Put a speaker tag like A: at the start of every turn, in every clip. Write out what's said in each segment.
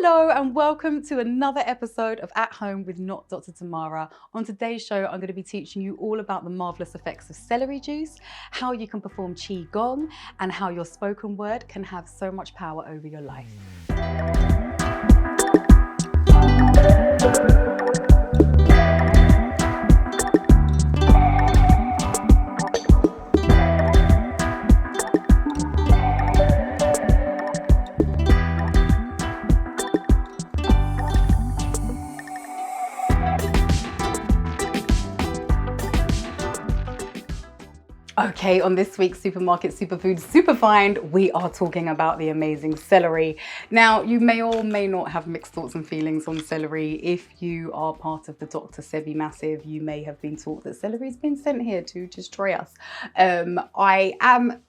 A: Hello and welcome to another episode of At Home with Not Dr. Tamara. On today's show, I'm going to be teaching you all about the marvellous effects of celery juice, how you can perform Qigong, and how your spoken word can have so much power over your life. Okay, on this week's Supermarket Superfood Superfind, we are talking about the amazing celery. Now, you may or may not have mixed thoughts and feelings on celery. If you are part of the Dr. Sebi Massive, you may have been taught that celery's been sent here to destroy us. I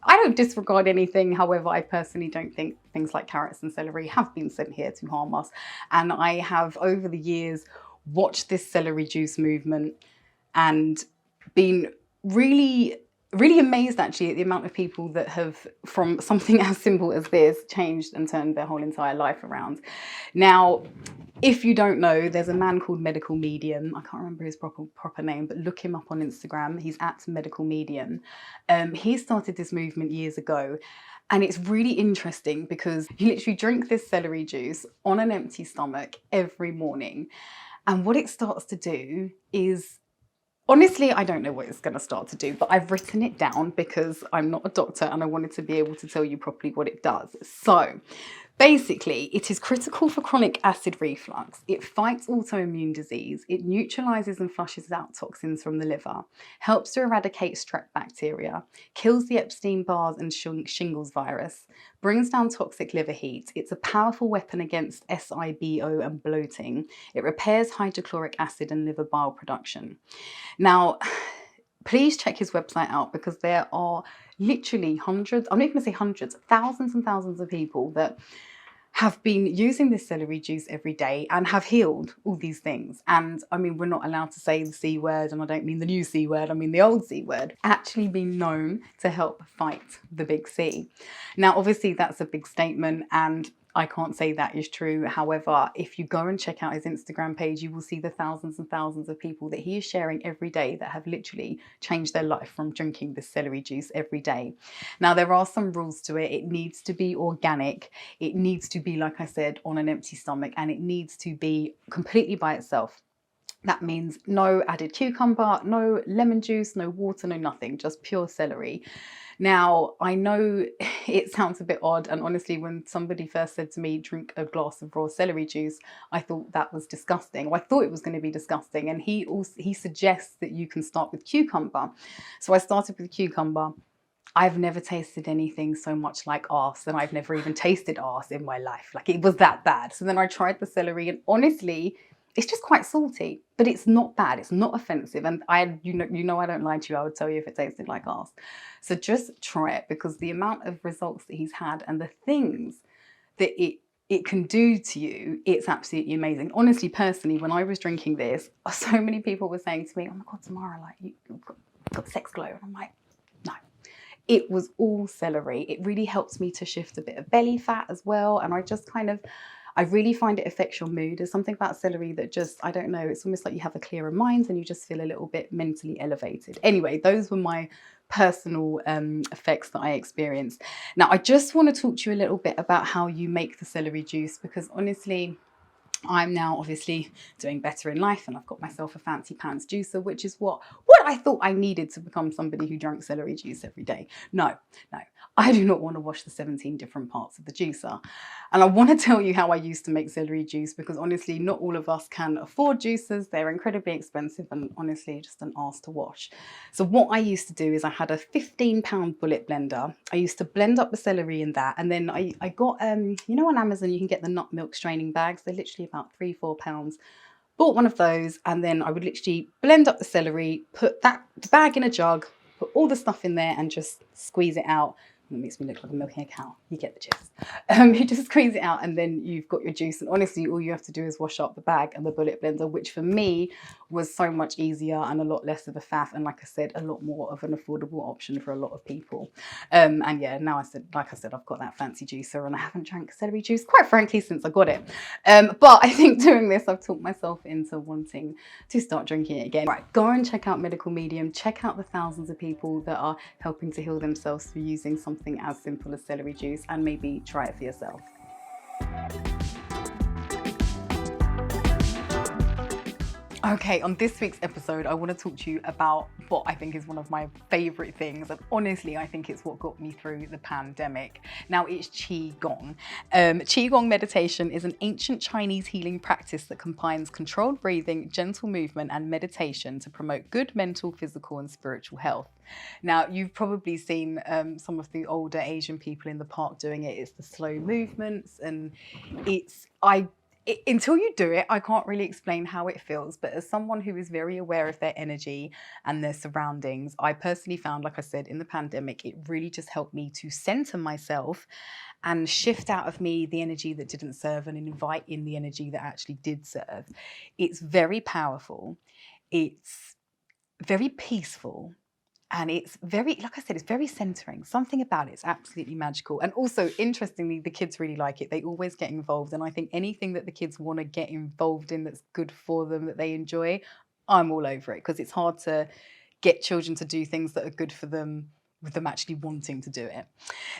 A: don't disregard anything. However, I personally don't think things like carrots and celery have been sent here to harm us. And I have, over the years, watched this celery juice movement and been really amazed actually at the amount of people that have, from something as simple as this, changed and turned their whole entire life around. Now, if you don't know, there's a man called Medical Medium. I can't remember his proper name, but look him up on Instagram. He's at Medical Medium. He started this movement years ago. And it's really interesting because you literally drink this celery juice on an empty stomach every morning. And what it starts to do is, honestly, I don't know what it's going to start to do, but I've written it down because I'm not a doctor and I wanted to be able to tell you properly what it does. So basically, it is critical for chronic acid reflux. It fights autoimmune disease. It neutralizes and flushes out toxins from the liver, helps to eradicate strep bacteria, kills the Epstein-Barr and shingles virus, brings down toxic liver heat. It's a powerful weapon against SIBO and bloating. It repairs hydrochloric acid and liver bile production. Now, please check his website out because there are literally hundreds, I'm not even going to say hundreds, thousands and thousands of people that have been using this celery juice every day and have healed all these things. And I mean, we're not allowed to say the C word, and I don't mean the new C word, I mean the old C word, actually been known to help fight the big C. Now, obviously that's a big statement and I can't say that is true. However, if you go and check out his Instagram page, you will see the thousands and thousands of people that he is sharing every day that have literally changed their life from drinking this celery juice every day. Now, there are some rules to it. It needs to be organic. It needs to be, like I said, on an empty stomach, and it needs to be completely by itself. That means no added cucumber, no lemon juice, no water, no nothing, just pure celery. Now, I know it sounds a bit odd, and honestly, when somebody first said to me, drink a glass of raw celery juice, I thought that was disgusting. I thought it was going to be disgusting, and he suggests that you can start with cucumber. So I started with cucumber. I've never tasted anything so much like arse, and I've never even tasted arse in my life. Like, it was that bad. So then I tried the celery, and honestly, it's just quite salty, but it's not bad. It's not offensive. And you know I don't lie to you. I would tell you if it tasted like arse. So just try it, because the amount of results that he's had and the things that it can do to you, it's absolutely amazing. Honestly, personally, when I was drinking this, so many people were saying to me, oh my God, Tamara, like you've got sex glow. And I'm like, no. It was all celery. It really helps me to shift a bit of belly fat as well. And I really find it affects your mood. There's something about celery that just, I don't know, it's almost like you have a clearer mind and you just feel a little bit mentally elevated. Anyway, those were my personal effects that I experienced. Now, I just want to talk to you a little bit about how you make the celery juice, because honestly, I'm now obviously doing better in life and I've got myself a fancy pants juicer, which is what I thought I needed to become somebody who drank celery juice every day. No, I do not want to wash the 17 different parts of the juicer. And I want to tell you how I used to make celery juice, because honestly, not all of us can afford juicers. They're incredibly expensive and honestly just an arse to wash. So what I used to do is I had a 15-pound bullet blender. I used to blend up the celery in that. And then I got, you know, on Amazon, you can get the nut milk straining bags. They're literally about £3-4. Bought one of those, and then I would literally blend up the celery, put the bag in a jug, put all the stuff in there and just squeeze it out. It makes me look like I'm milking a cow. You get the gist. You just squeeze it out and then you've got your juice. And honestly, all you have to do is wash up the bag and the bullet blender, which for me was so much easier and a lot less of a faff. And like I said, a lot more of an affordable option for a lot of people. And yeah, now like I said, I've got that fancy juicer and I haven't drank celery juice, quite frankly, since I got it. But I think doing this, I've talked myself into wanting to start drinking it again. Right, go and check out Medical Medium. Check out the thousands of people that are helping to heal themselves through using something as simple as celery juice, and maybe try it for yourself. Okay, on this week's episode, I want to talk to you about what I think is one of my favorite things. And honestly, I think it's what got me through the pandemic. Now, it's Qigong. Qigong meditation is an ancient Chinese healing practice that combines controlled breathing, gentle movement, and meditation to promote good mental, physical, and spiritual health. Now, you've probably seen some of the older Asian people in the park doing it. It's the slow movements, and until you do it, I can't really explain how it feels. But as someone who is very aware of their energy and their surroundings, I personally found, like I said, in the pandemic, it really just helped me to center myself and shift out of me the energy that didn't serve and invite in the energy that actually did serve. It's very powerful. It's very peaceful. And it's very, like I said, it's very centering. Something about it is absolutely magical. And also, interestingly, the kids really like it. They always get involved. And I think anything that the kids want to get involved in that's good for them, that they enjoy, I'm all over it. Because it's hard to get children to do things that are good for them with them actually wanting to do it.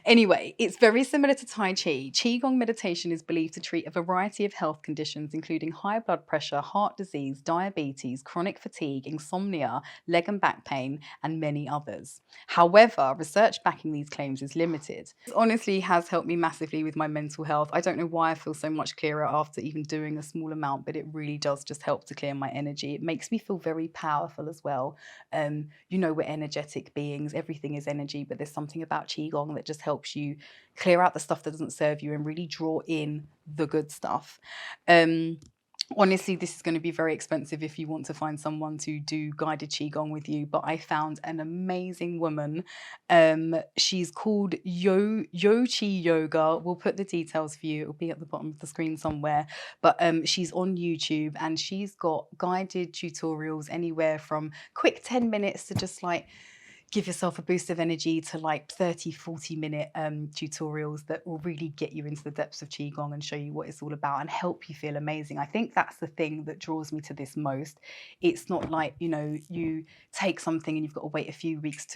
A: Anyway, it's very similar to Tai Chi. Qigong meditation is believed to treat a variety of health conditions, including high blood pressure, heart disease, diabetes, chronic fatigue, insomnia, leg and back pain, and many others. However, research backing these claims is limited. This honestly has helped me massively with my mental health. I don't know why I feel so much clearer after even doing a small amount, but it really does just help to clear my energy. It makes me feel very powerful as well. You know, we're energetic beings. Everything is energy, but there's something about Qigong that just helps you clear out the stuff that doesn't serve you and really draw in the good stuff. Honestly, this is going to be very expensive if you want to find someone to do guided Qigong with you, but I found an amazing woman. She's called Yochi Yoga. We'll put the details for you. It'll be at the bottom of the screen somewhere. But she's on YouTube and she's got guided tutorials anywhere from quick 10 minutes to just like give yourself a boost of energy to like 30-40 minute tutorials that will really get you into the depths of Qigong and show you what it's all about and help you feel amazing. I think that's the thing that draws me to this most. It's not like, you know, you take something and you've got to wait a few weeks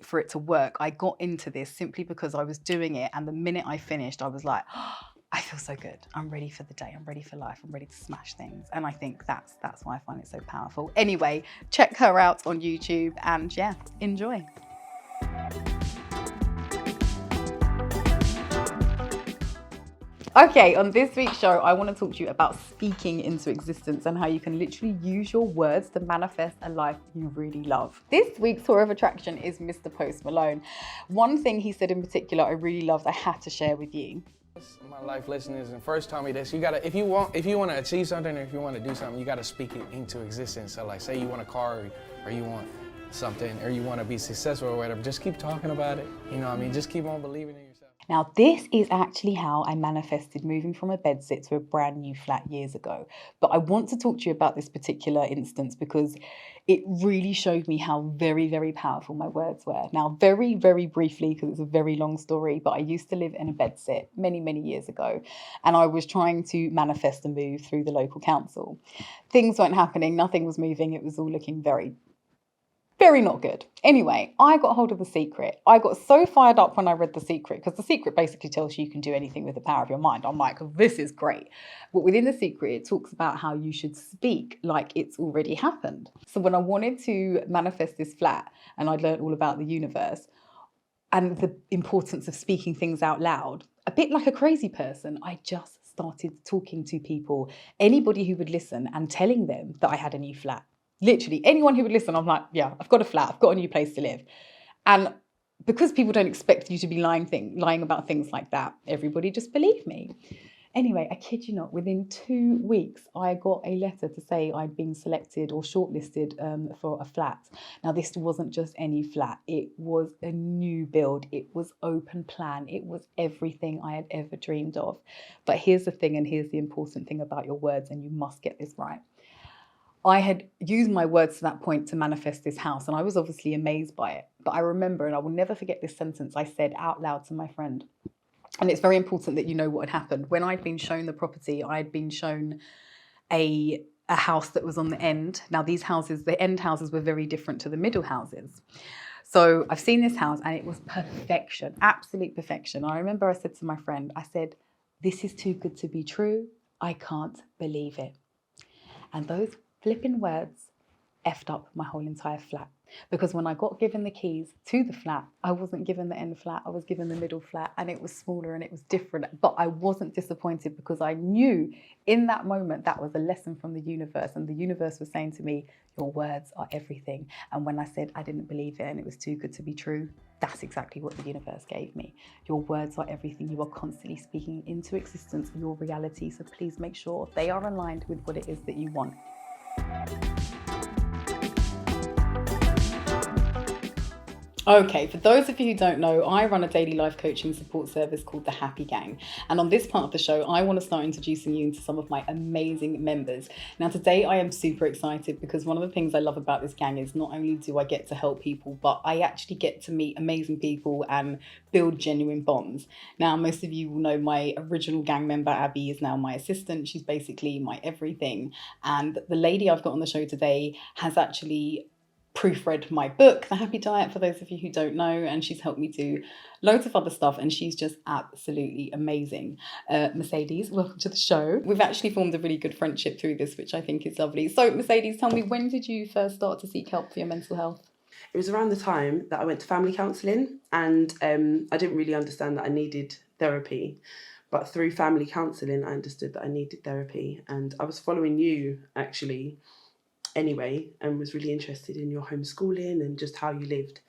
A: for it to work. I got into this simply because I was doing it, and the minute I finished, I was like, oh, I feel so good. I'm ready for the day. I'm ready for life. I'm ready to smash things. And I think that's why I find it so powerful. Anyway, check her out on YouTube and yeah, enjoy. Okay, on this week's show, I want to talk to you about speaking into existence and how you can literally use your words to manifest a life you really love. This week's tour of attraction is Mr. Post Malone. One thing he said in particular I really loved, I had to share with you.
B: My life listeners and first taught me this. You gotta, if you want to achieve something or if you want to do something, you gotta speak it into existence. So like, say you want a car or you want something or you want to be successful or whatever, just keep talking about it. You know what I mean? Just keep on believing in yourself.
A: Now, this is actually how I manifested moving from a bedsit to a brand new flat years ago. But I want to talk to you about this particular instance because it really showed me how very, very powerful my words were. Now, very, very briefly, because it's a very long story, but I used to live in a bedsit many, many years ago, and I was trying to manifest a move through the local council. Things weren't happening, nothing was moving, it was all looking very not good. Anyway, I got hold of The Secret. I got so fired up when I read The Secret, because The Secret basically tells you can do anything with the power of your mind. I'm like, this is great. But within The Secret, it talks about how you should speak like it's already happened. So when I wanted to manifest this flat, and I'd learned all about the universe and the importance of speaking things out loud, a bit like a crazy person, I just started talking to people, anybody who would listen, and telling them that I had a new flat. Literally, anyone who would listen, I'm like, yeah, I've got a flat, I've got a new place to live. And because people don't expect you to be lying about things like that, everybody just believed me. Anyway, I kid you not, within 2 weeks, I got a letter to say I'd been selected or shortlisted for a flat. Now, this wasn't just any flat, it was a new build, it was open plan, it was everything I had ever dreamed of. But here's the thing, and here's the important thing about your words, and you must get this right. I had used my words to that point to manifest this house, and I was obviously amazed by it. But I remember, and I will never forget this sentence I said out loud to my friend. And it's very important that you know what had happened. When I'd been shown the property, I'd been shown a house that was on the end. Now, these houses, the end houses were very different to the middle houses. So I've seen this house and it was perfection, absolute perfection. I remember I said to my friend, I said, this is too good to be true. I can't believe it. And those flipping words effed up my whole entire flat. Because when I got given the keys to the flat, I wasn't given the end flat, I was given the middle flat, and it was smaller and it was different. But I wasn't disappointed because I knew in that moment that was a lesson from the universe. And the universe was saying to me, your words are everything. And when I said I didn't believe it and it was too good to be true, that's exactly what the universe gave me. Your words are everything. You are constantly speaking into existence your reality. So please make sure they are aligned with what it is that you want. Okay, for those of you who don't know, I run a daily life coaching support service called The Happy Gang. And on this part of the show, I want to start introducing you to some of my amazing members. Now, today I am super excited because one of the things I love about this gang is not only do I get to help people, but I actually get to meet amazing people and build genuine bonds. Now, most of you will know my original gang member, Abby, is now my assistant. She's basically my everything. And the lady I've got on the show today has actually proofread my book, The Happy Diet, for those of you who don't know, and she's helped me do loads of other stuff, and she's just absolutely amazing. Mercedes, welcome to the show. We've actually formed a really good friendship through this, which I think is lovely. So Mercedes, tell me, when did you first start to seek help for your mental health?
C: It was around the time that I went to family counselling, and I didn't really understand that I needed therapy. But through family counselling, I understood that I needed therapy, and I was following you actually anyway, and was really interested in your homeschooling and just how you lived.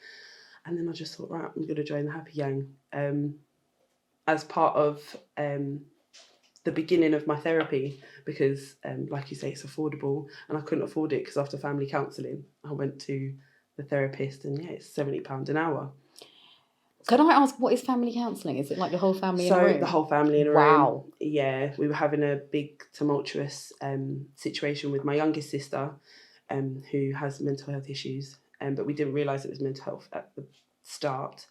C: And then I just thought, right, I'm going to join the Happy Gang as part of the beginning of my therapy because, like you say, it's affordable, and I couldn't afford it because after family counselling, I went to the therapist, and yeah, it's £70 an hour.
A: Can I ask, what is family counselling? Is it like the whole family in a room?
C: So the whole family in a room.
A: Wow.
C: Yeah, we were having a big tumultuous situation with my youngest sister, who has mental health issues, but we didn't realise it was mental health at the start.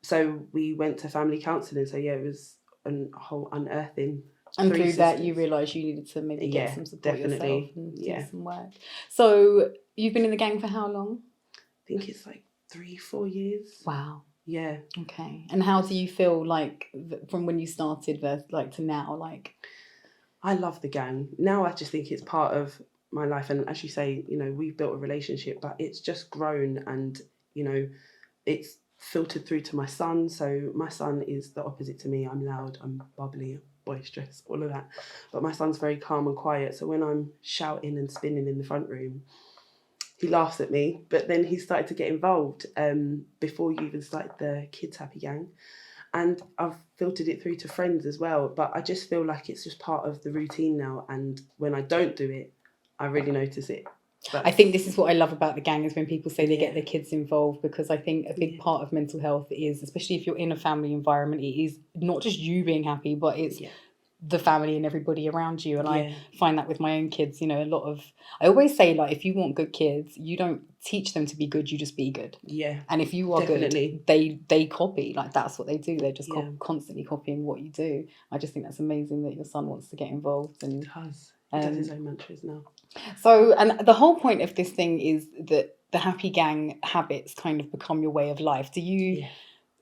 C: So we went to family counselling. So yeah, it was a whole unearthing.
A: And through that, you realised you needed to maybe get some support
C: definitely.
A: Yourself and do some work. So you've been in the gang for how long?
C: I think it's like 3-4 years.
A: Wow.
C: Yeah.
A: Okay. And how do you feel like from when you started like to now? Like,
C: I love the gang. Now I just think it's part of my life, and as you say, you know, we've built a relationship, but it's just grown, and you know, it's filtered through to my son. So my son is the opposite to me. I'm loud, I'm bubbly, boisterous, all of that, but my son's very calm and quiet. So when I'm shouting and spinning in the front room, he laughs at me, but then he started to get involved before you even started the Kids Happy Gang. And I've filtered it through to friends as well. But I just feel like it's just part of the routine now. And when I don't do it, I really notice it.
A: I think this is what I love about the gang is when people say they get their kids involved, because I think a big part of mental health is, especially if you're in a family environment, it is not just you being happy, but it's the family and everybody around you. And I find that with my own kids, you know, I always say, like, if you want good kids, you don't teach them to be good, you just be good.
C: Yeah.
A: And if you are good, they copy. Like, that's what they do. They're just constantly copying what you do. I just think that's amazing that your son wants to get involved. And
C: he does his own mantras now.
A: So, and the whole point of this thing is that the Happy Gang habits kind of become your way of life.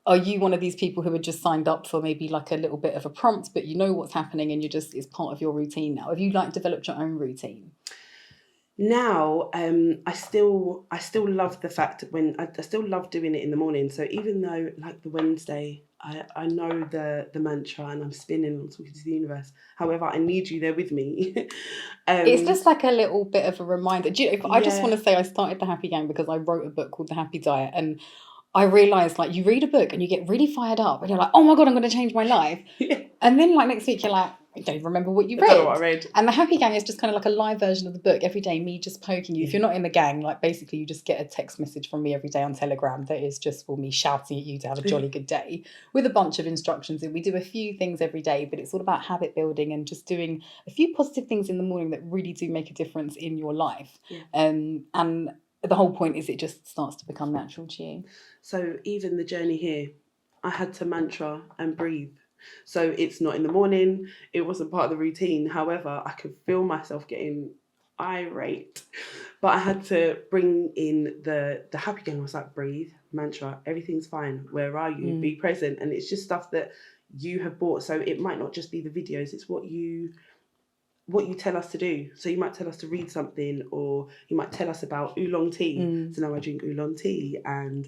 A: Are you one of these people who had just signed up for maybe like a little bit of a prompt, but you know what's happening and it's part of your routine now? Have you like developed your own routine?
C: Now, I still love the fact that I still love doing it in the morning. So even though like the Wednesday, I know the mantra and I'm spinning, I'm talking to the universe. However, I need you there with me.
A: It's just like a little bit of a reminder. I just want to say I started the Happy Gang because I wrote a book called The Happy Diet, and I realised, like, you read a book and you get really fired up and you're like, oh my God, I'm going to change my life. And then like next week you're like, I don't even remember what you
C: I
A: read.
C: don't know what I read.
A: And the Happy Gang is just kind of like a live version of the book. Every day, me just poking you. If you're not in the gang, like basically you just get a text message from me every day on Telegram that is just for me shouting at you to have a jolly good day with a bunch of instructions. And we do a few things every day, but it's all about habit building and just doing a few positive things in the morning that really do make a difference in your life.
C: Yeah.
A: And the whole point is it just starts to become natural to you.
C: So even the journey here, I had to mantra and breathe. So it's not in the morning, it wasn't part of the routine. However, I could feel myself getting irate. But I had to bring in the Happy Gang. I was like, breathe, mantra, everything's fine. Where are you? Be present. And it's just stuff that you have bought. So it might not just be the videos, it's what you tell us to do. So you might tell us to read something, or you might tell us about oolong tea. So now I drink oolong tea, and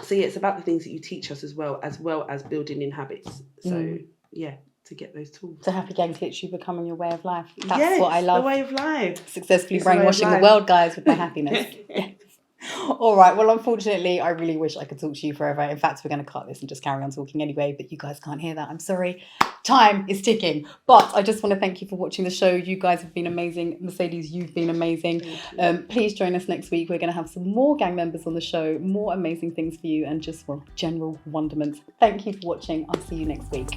C: so yeah, it's about the things that you teach us as well as building in habits. So yeah, to get those tools.
A: So Happy Gang's literally becoming your way of life. That's what I love.
C: The way of life.
A: Successfully brainwashing the world, guys, with my happiness. Yes. All right. Well, unfortunately, I really wish I could talk to you forever. In fact, we're going to cut this and just carry on talking anyway, but you guys can't hear that. I'm sorry. Time is ticking. But I just want to thank you for watching the show. You guys have been amazing. Mercedes, you've been amazing. Please join us next week. We're going to have some more gang members on the show, more amazing things for you, and just, well, general wonderment. Thank you for watching. I'll see you next week.